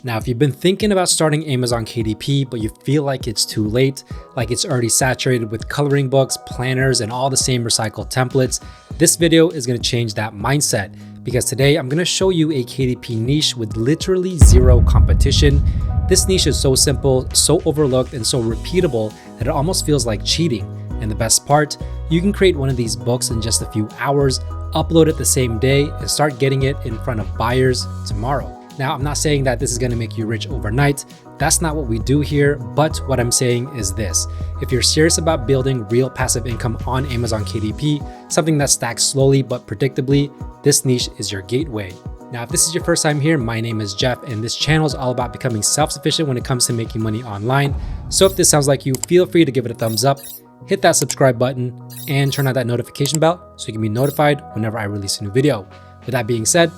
Now, if you've been thinking about starting Amazon KDP, but you feel like it's too late, like it's already saturated with coloring books, planners, and all the same recycled templates, this video is going to change that mindset, because today I'm going to show you a KDP niche with literally zero competition. This niche is so simple, so overlooked, and so repeatable that it almost feels like cheating. And the best part, you can create one of these books in just a few hours, upload it the same day, and start getting it in front of buyers tomorrow. Now, I'm not saying that this is going to make you rich overnight. That's not what we do here. But what I'm saying is this: if you're serious about building real passive income on Amazon KDP, something that stacks slowly but predictably, this niche is your gateway. Now, if this is your first time here, my name is Jeff, and this channel is all about becoming self-sufficient when it comes to making money online. So if this sounds like you, feel free to give it a thumbs up, hit that subscribe button, and turn on that notification bell so you can be notified whenever I release a new video. With that being said,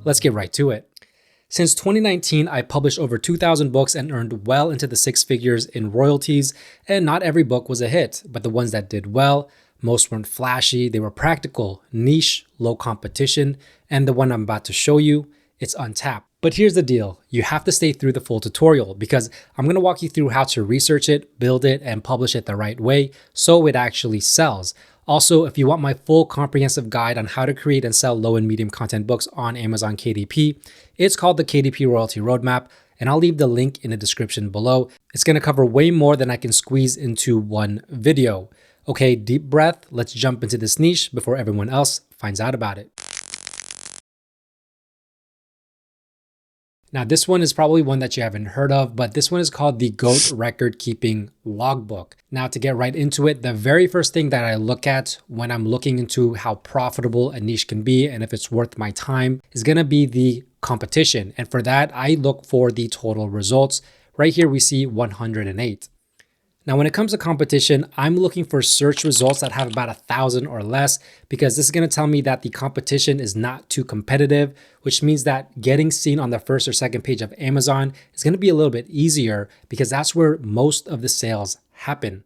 let's get right to it. Since 2019, I published over 2,000 books and earned well into the six figures in royalties, and not every book was a hit, but the ones that did well, most weren't flashy, they were practical, niche, low competition, and the one I'm about to show you, it's untapped. But here's the deal: you have to stay through the full tutorial, because I'm going to walk you through how to research it, build it, and publish it the right way so it actually sells. Also, if you want my full comprehensive guide on how to create and sell low and medium content books on Amazon KDP, it's called the KDP Royalty Roadmap, and I'll leave the link in the description below. It's going to cover way more than I can squeeze into one video. Okay, deep breath. Let's jump into this niche before everyone else finds out about it. Now, this one is probably one that you haven't heard of, but this one is called the GOAT Record Keeping Logbook. Now, to get right into it, the very first thing that I look at when I'm looking into how profitable a niche can be and if it's worth my time is going to be the competition. And for that, I look for the total results. Right here, we see 108. Now, when it comes to competition, I'm looking for search results that have about 1,000 or less, because this is going to tell me that the competition is not too competitive, which means that getting seen on the first or second page of Amazon is going to be a little bit easier, because that's where most of the sales happen.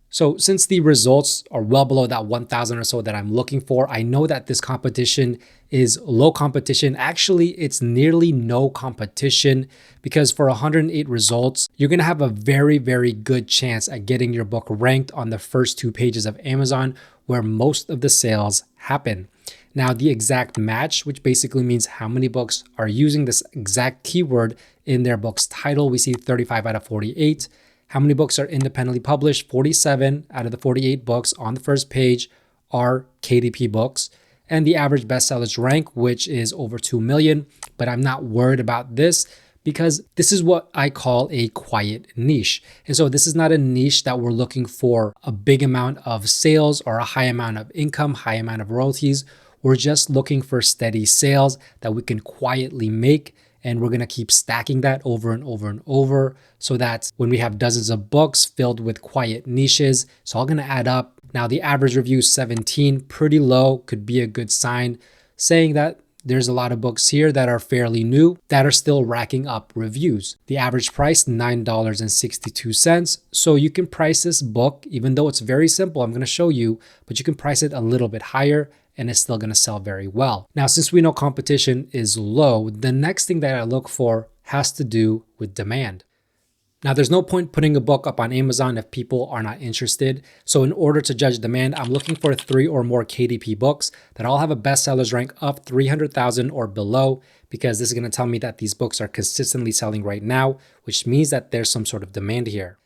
So since the results are well below that 1,000 or so that I'm looking for, I know that this competition is low competition. Actually, it's nearly no competition, because for 108 results, you're going to have a very, very good chance at getting your book ranked on the first 2 pages of Amazon, where most of the sales happen. Now, the exact match, which basically means how many books are using this exact keyword in their book's title, we see 35 out of 48. How many books are independently published? 47 out of the 48 books on the first page are KDP books. And the average bestsellers rank, which is over 2 million. But I'm not worried about this, because this is what I call a quiet niche. And so this is not a niche that we're looking for a big amount of sales or a high amount of income, high amount of royalties. We're just looking for steady sales that we can quietly make. And we're going to keep stacking that over and over and over, so that when we have dozens of books filled with quiet niches, it's all going to add up. Now, the average review is 17, pretty low, could be a good sign, saying that there's a lot of books here that are fairly new that are still racking up reviews. The average price, $9.62. So you can price this book, even though it's very simple, I'm going to show you, but you can price it a little bit higher, and it's still going to sell very well. Now, since we know competition is low, the next thing that I look for has to do with demand. Now, there's no point putting a book up on Amazon if people are not interested. So in order to judge demand, I'm looking for 3 or more KDP books that all have a bestsellers rank of 300,000 or below, because this is going to tell me that these books are consistently selling right now, which means that there's some sort of demand here.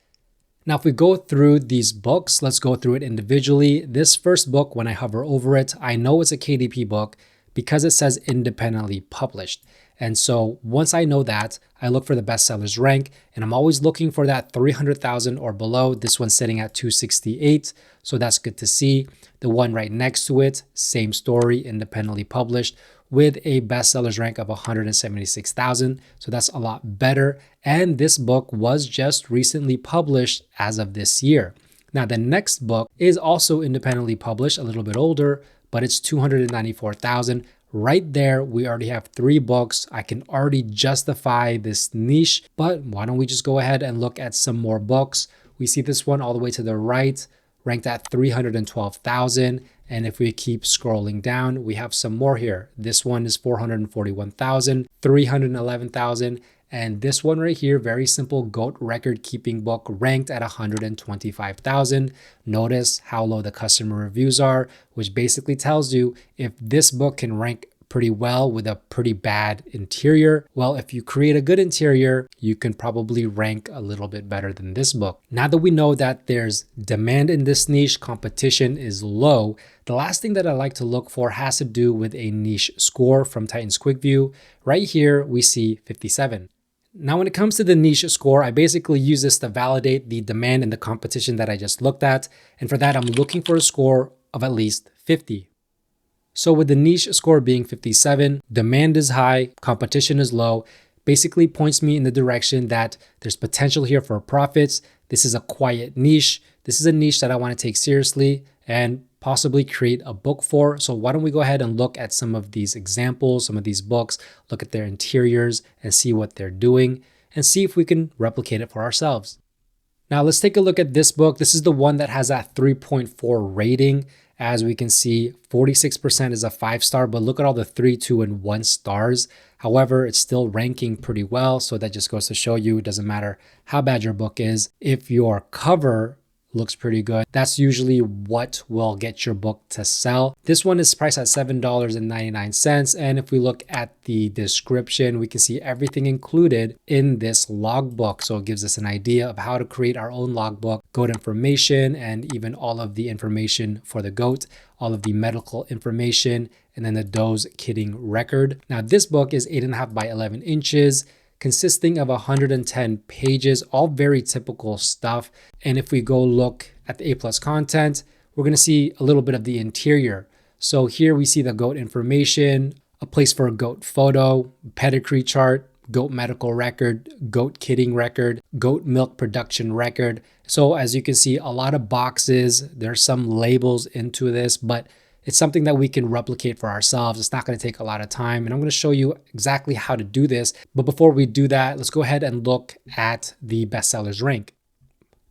Now, if we go through these books, let's go through it individually. This first book, when I hover over it, I know it's a KDP book because it says independently published. And so once I know that, I look for the bestsellers rank, and I'm always looking for that 300,000 or below. This one's sitting at 268, so that's good to see. The one right next to it, same story, independently published, with a bestsellers rank of 176,000. So that's a lot better. And this book was just recently published as of this year. Now, the next book is also independently published, a little bit older, but it's 294,000. Right there, we already have 3 books. I can already justify this niche, but why don't we just go ahead and look at some more books? We see this one all the way to the right, ranked at 312,000. And if we keep scrolling down, we have some more here. This one is 441,000, 311,000, And this one right here, very simple goat record keeping book, ranked at 125,000. Notice how low the customer reviews are, which basically tells you if this book can rank pretty well with a pretty bad interior. Well, if you create a good interior, you can probably rank a little bit better than this book. Now that we know that there's demand in this niche, competition is low, the last thing that I like to look for has to do with a niche score from Titan's Quick View. Right here, we see 57. Now, when it comes to the niche score, I basically use this to validate the demand and the competition that I just looked at. And for that, I'm looking for a score of at least 50. So with the niche score being 57, demand is high, competition is low, basically points me in the direction that there's potential here for profits. This is a quiet niche. This is a niche that I want to take seriously and possibly create a book for. So why don't we go ahead and look at some of these examples, some of these books, look at their interiors and see what they're doing and see if we can replicate it for ourselves. Now let's take a look at this book. This is the one that has that 3.4 rating. As we can see, 46% is a 5-star, but look at all the 3, 2, and 1 stars. However, it's still ranking pretty well. So that just goes to show you it doesn't matter how bad your book is. If your cover looks pretty good, that's usually what will get your book to sell. This one is priced at $7.99. And if we look at the description, we can see everything included in this logbook. So it gives us an idea of how to create our own logbook, goat information, and even all of the information for the goat, all of the medical information, and then the doe's kidding record. Now, this book is 8.5 by 11 inches. Consisting of 110 pages, all very typical stuff. And if we go look at the A+ content, we're going to see a little bit of the interior. So here we see the goat information, a place for a goat photo, pedigree chart, goat medical record, goat kidding record, goat milk production record. So as you can see, a lot of boxes, there's some labels into this, but it's something that we can replicate for ourselves. It's not going to take a lot of time, and I'm going to show you exactly how to do this. But before we do that, let's go ahead and look at the bestsellers rank.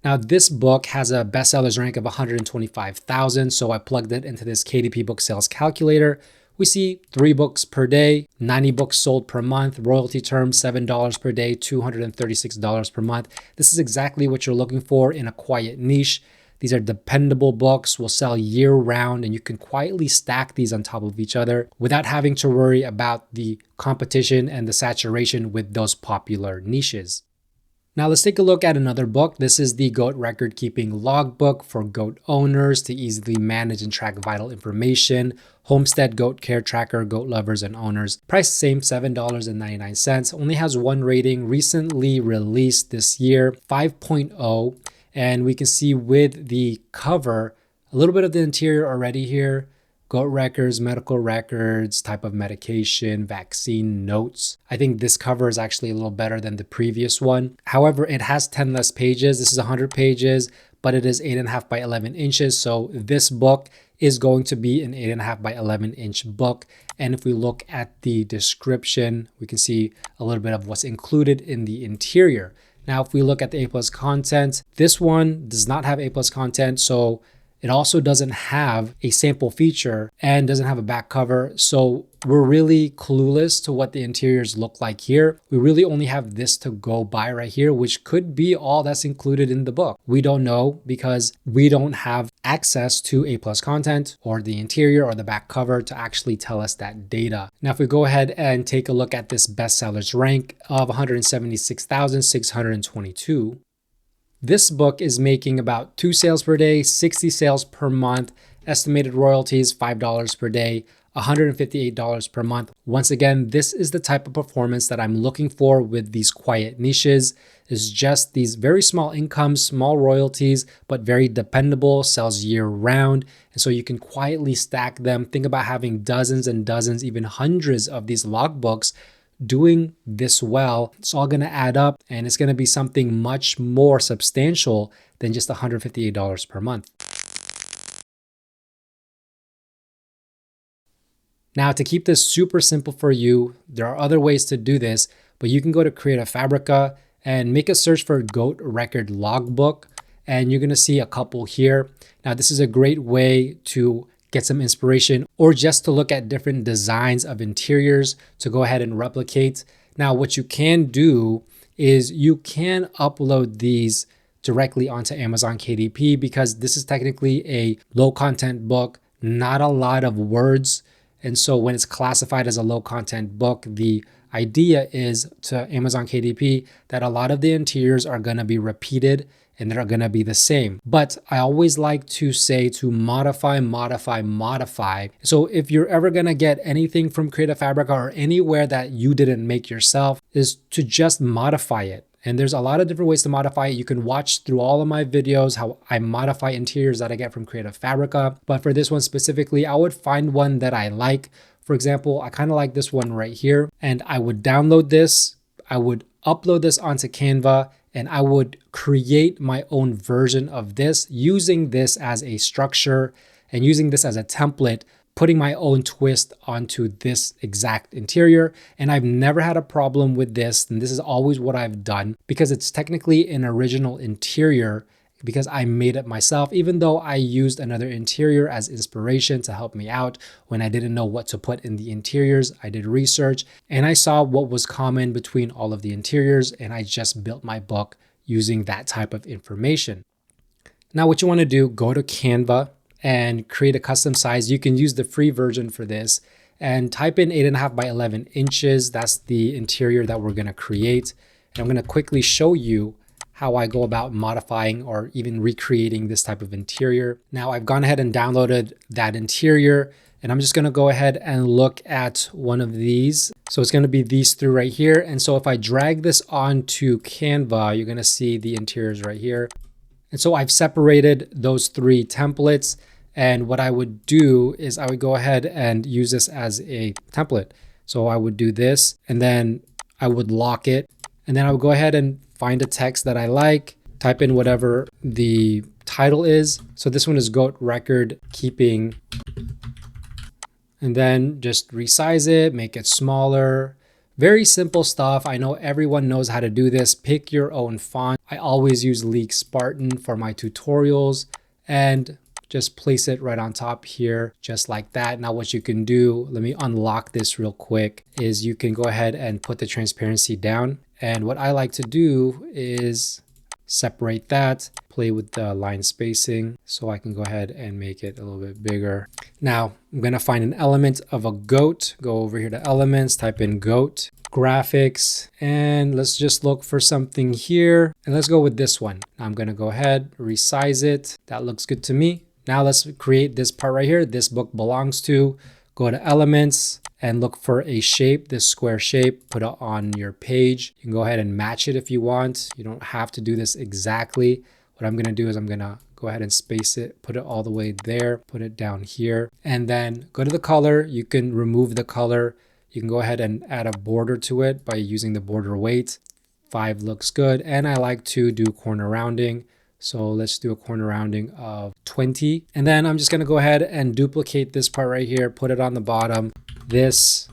Now, this book has a bestsellers rank of 125,000, so I plugged it into this KDP book sales calculator. We see 3 books per day, 90 books sold per month, royalty term $7 per day, $236 per month. This is exactly what you're looking for in a quiet niche. These are dependable books, will sell year round, and you can quietly stack these on top of each other without having to worry about the competition and the saturation with those popular niches. Now let's take a look at another book. This is the Goat Record Keeping Logbook for goat owners to easily manage and track vital information. Homestead Goat Care Tracker, goat lovers and owners. Price same, $7.99. Only has 1 rating, recently released this year, 5.0. And we can see with the cover, a little bit of the interior already here. Goat records, medical records, type of medication, vaccine notes. I think this cover is actually a little better than the previous one. However, it has 10 less pages. This is 100 pages, but it is 8.5 by 11 inches. So this book is going to be an 8.5 by 11 inch book. And if we look at the description, we can see a little bit of what's included in the interior. Now, if we look at the A+ content, this one does not have A+ content. So it also doesn't have a sample feature and doesn't have a back cover. So we're really clueless to what the interiors look like here. We really only have this to go by right here, which could be all that's included in the book. We don't know because we don't have access to A+ content or the interior or the back cover to actually tell us that data. Now, if we go ahead and take a look at this bestsellers rank of 176,622, this book is making about 2 sales per day, 60 sales per month, estimated royalties $5 per day, $158 per month. Once again, this is the type of performance that I'm looking for with these quiet niches. It's just these very small incomes, small royalties, but very dependable, sells year round. And so you can quietly stack them. Think about having dozens and dozens, even hundreds of these logbooks doing this well. It's all going to add up and it's going to be something much more substantial than just $158 per month. Now, to keep this super simple for you, there are other ways to do this, but you can go to Creative Fabrica and make a search for Goat Record Logbook, and you're going to see a couple here. Now, this is a great way to get some inspiration or just to look at different designs of interiors to go ahead and replicate. Now, what you can do is you can upload these directly onto Amazon KDP because this is technically a low content book, not a lot of words. And so when it's classified as a low content book, the idea is to Amazon KDP that a lot of the interiors are going to be repeated and they're going to be the same. But I always like to say to modify, modify, modify. So if you're ever going to get anything from Creative Fabrica or anywhere that you didn't make yourself, is to just modify it. And there's a lot of different ways to modify it. You can watch through all of my videos how I modify interiors that I get from Creative Fabrica. But for this one specifically, I would find one that I like. For example, I kind of like this one right here. And I would download this. I would upload this onto Canva. And I would create my own version of this using this as a structure and using this as a template, putting my own twist onto this exact interior. And I've never had a problem with this. And this is always what I've done because it's technically an original interior because I made it myself, even though I used another interior as inspiration to help me out when I didn't know what to put in the interiors. I did research and I saw what was common between all of the interiors and I just built my book using that type of information. Now what you want to do, go to Canva and create a custom size. You can use the free version for this and type in 8.5 by 11 inches. That's the interior that we're going to create. And I'm going to quickly show you how I go about modifying or even recreating this type of interior. Now I've gone ahead and downloaded that interior and I'm just gonna go ahead and look at one of these. So it's gonna be these three right here. And so if I drag this onto Canva, you're gonna see the interiors right here. And so I've separated those three templates. And what I would do is I would go ahead and use this as a template. So I would do this and then I would lock it. And then I would go ahead and find a text that I like, type in whatever the title is. So this one is Goat Record Keeping. And then just resize it, make it smaller. Very simple stuff. I know everyone knows how to do this. Pick your own font. I always use Leak Spartan for my tutorials and just place it right on top here, just like that. Now what you can do, let me unlock this real quick, is you can go ahead and put the transparency down. And what I like to do is separate that, play with the line spacing so I can go ahead and make it a little bit bigger. Now I'm gonna find an element of a goat, go over here to elements, type in goat, graphics, and let's just look for something here. And let's go with this one. I'm gonna go ahead, resize it. That looks good to me. Now let's create this part right here. This book belongs to, go to elements and look for a shape, this square shape, put it on your page. You can go ahead and match it if you want. You don't have to do this exactly. What I'm gonna do is I'm gonna go ahead and space it, put it all the way there, put it down here, and then go to the color. You can remove the color. You can go ahead and add a border to it by using the border weight. 5 looks good. And I like to do corner rounding. So let's do a corner rounding of 20. And then I'm just gonna go ahead and duplicate this part right here, put it on the bottom. This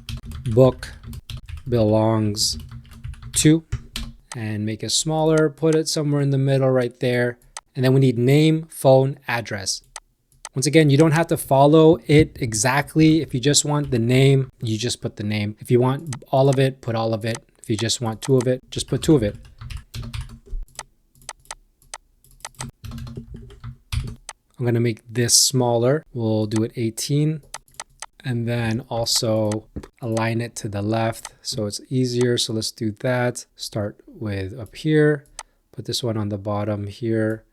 book belongs to, and make it smaller, put it somewhere in the middle right there. And then we need name, phone, address. Once again, you don't have to follow it exactly. If you just want the name, you just put the name. If you want all of it, put all of it. If you just want 2 of it, just put 2 of it. I'm gonna make this smaller. We'll do it 18. And then also align it to the left so it's easier. So let's do that. Start with up here, put this one on the bottom here,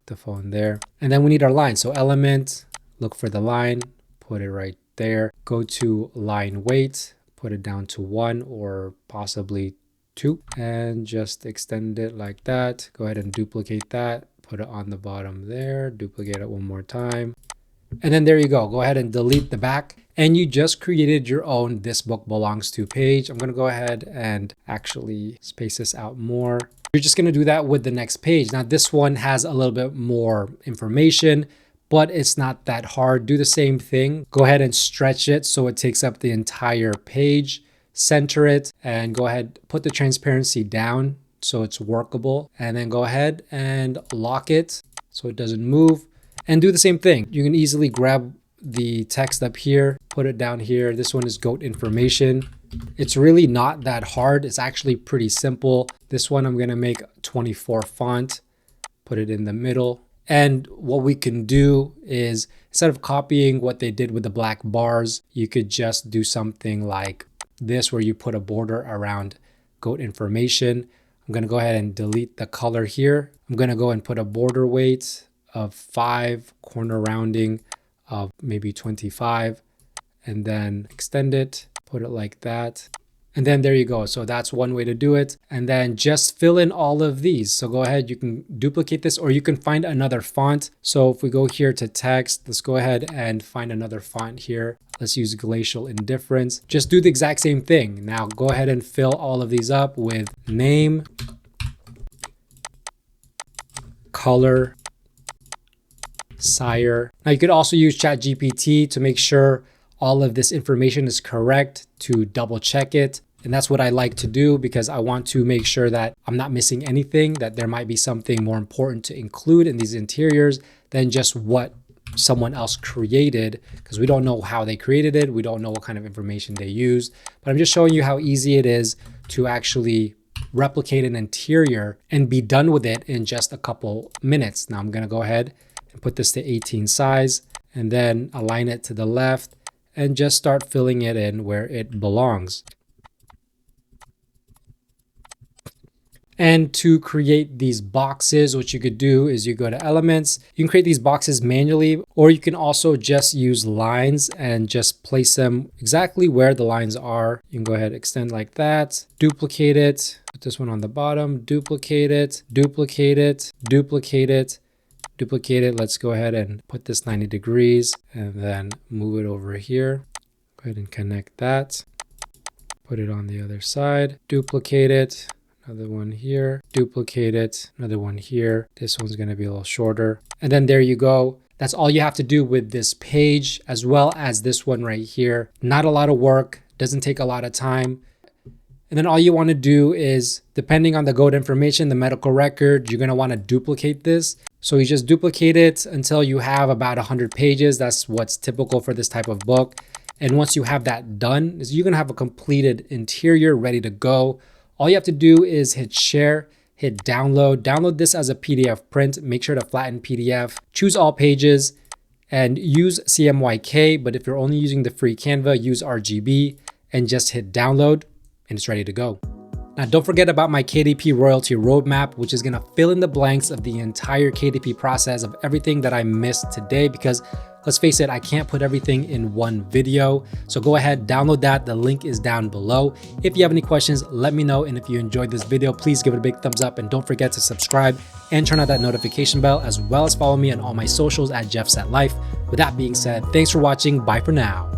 the phone there. And then we need our line. So element, look for the line, put it right there. Go to line weight, put it down to 1 or possibly 2, and just extend it like that. Go ahead and duplicate that, put it on the bottom there, duplicate it one more time. And then there you go. Go ahead and delete the back. And you just created your own This Book Belongs To page. I'm going to go ahead and actually space this out more. You're just going to do that with the next page. Now this one has a little bit more information, but it's not that hard. Do the same thing. Go ahead and stretch it so it takes up the entire page. Center it and go ahead, put the transparency down so it's workable. And then go ahead and lock it so it doesn't move. And do the same thing. You can easily grab the text up here, put it down here. This one is goat information. It's really not that hard. It's actually pretty simple. This one I'm gonna make 24 font, put it in the middle. And what we can do is, instead of copying what they did with the black bars, you could just do something like this where you put a border around goat information. I'm gonna go ahead and delete the color here. I'm gonna go and put a border weight of 5, corner rounding of maybe 25, and then extend it, put it like that. And then there you go. So that's one way to do it. And then just fill in all of these. So go ahead, you can duplicate this, or you can find another font. So if we go here to text, let's go ahead and find another font here. Let's use Glacial Indifference. Just do the exact same thing. Now go ahead and fill all of these up with name, color, sire. Now you could also use ChatGPT to make sure all of this information is correct, to double check it. And that's what I like to do because I want to make sure that I'm not missing anything, that there might be something more important to include in these interiors than just what someone else created, because we don't know how they created it. We don't know what kind of information they used. But I'm just showing you how easy it is to actually replicate an interior and be done with it in just a couple minutes. Now I'm going to go ahead and put this to 18 size and then align it to the left and just start filling it in where it belongs. And to create these boxes, what you could do is you go to elements, you can create these boxes manually, or you can also just use lines and just place them exactly where the lines are. You can go ahead, extend like that, duplicate it, put this one on the bottom, duplicate it, duplicate it, duplicate it, duplicate it. Let's go ahead and put this 90 degrees and then move it over here. Go ahead and connect that, put it on the other side, duplicate it. Another one here, duplicate it, another one here. This one's gonna be a little shorter. And then there you go. That's all you have to do with this page, as well as this one right here. Not a lot of work, doesn't take a lot of time. And then all you wanna do is, depending on the goat information, the medical record, you're gonna wanna duplicate this. So you just duplicate it until you have about 100 pages. That's what's typical for this type of book. And once you have that done, you're gonna have a completed interior ready to go. All you have to do is hit share, hit download, download this as a PDF print, make sure to flatten PDF, choose all pages and use CMYK. But if you're only using the free Canva, use RGB and just hit download and it's ready to go. Now, don't forget about my KDP royalty roadmap, which is gonna fill in the blanks of the entire KDP process of everything that I missed today, because let's face it, I can't put everything in one video. So go ahead, download that. The link is down below. If you have any questions, let me know. And if you enjoyed this video, please give it a big thumbs up and don't forget to subscribe and turn on that notification bell, as well as follow me on all my socials at JeffSetLife. With that being said, thanks for watching. Bye for now.